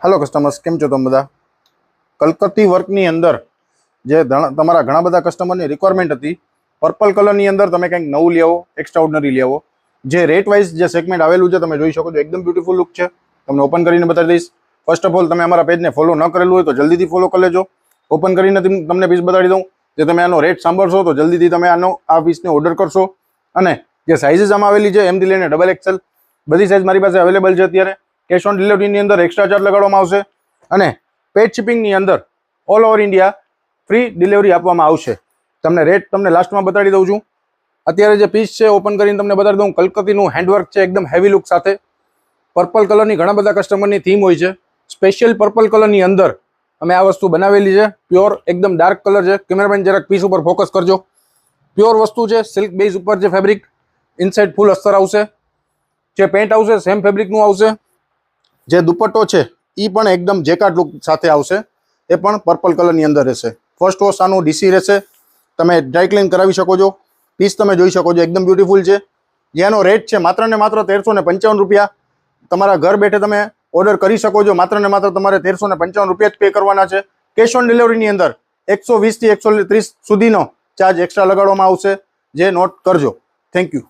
Hello customers, केम छो तमे बधा? कलकत्ती वर्कनी अंदर जे तमारा घणा बधा कस्टमरनी रिक्वायरमेंट हती, पर्पल कलरनी अंदर तमे कंईक नवुं लई आवो, एक्स्ट्राऑर्डिनरी लई आवो। जे रेट वाइज जे सेगमेंट आवेलुं छे तमे जोई शको छो, एकदम ब्यूटीफुल लुक छे। तमने ओपन करीने बतावी दईश। फर्स्ट ऑफ ऑल तमे अमारा पेजने फॉलो न करेलुं होय तो जल्दीथी फॉलो कर लेजो। ओपन करीने तमने पीस बतावी दऊं। जे तमे आनो रेट सांभळशो तो जल्दीथी तमे आनो आ पीसने ऑर्डर करशो। अने जे साइजीस आमां आवेली छे एम थी लईने डबल एक्सएल बधी साइज मारी पासे अवेलेबल छे अत्यारे। कैश ऑन डिलिवरीनी अंदर एक्स्ट्रा चार्ज लगाडवामां आवशे અને પેડ શિપિંગની અંદર all over India free delivery આપવામાં આવશે। તમને રેટ તમને લાસ્ટમાં બતાડી દઉં છું। અત્યારે જે પીસ છે ઓપન કરીને તમને બતાડી દઉં। કલકત્તીનું હેન્ડવર્ક છે એકદમ હેવી લુક સાથે। પર્પલ કલરની ઘણા બધા કસ્ટમરની થીમ હોય છે। સ્પેશિયલ પર્પલ કલરની અંદર અમે આ વસ્તુ બનાવેલી છે। પ્યોર એકદમ ડાર્ક કલર છે। કેમેરામેન જરાક પીસ ઉપર ફોકસ કરજો। પ્યોર વસ્તુ છે, સિલ્ક બેઝ ઉપર છે ફેબ્રિક। ઇનસાઇડ ફૂલ અસ્તર આવશે। જે પેન્ટ આવશે સેમ ફેબ્રિકનું આવશે। જે દુપટ્ટો છે ई पण एकदम जेकार्ड लुक साथे आवशे। ए पण पर्पल कलर नी अंदर रहेशे। फर्स्ट वॉश आनु डीसी रहेशे। तमे ड्राय क्लीन करावी शको छो। पीस तमे जोई शको छो एकदम ब्यूटीफुल छे। जेनो रेट छे मात्र ने मात्र 1355 रुपया। तमारा घर बैठे तमे ऑर्डर करी शको छो। मात्र ने मात्र तमारे 1355 रुपया ज पे करवाना छे। कैश ऑन डिलिवरी नी अंदर 120 થી 130 सुधीनो चार्ज एक्स्ट्रा लगाडवामां आवशे, जे नोट करजो। Thank you.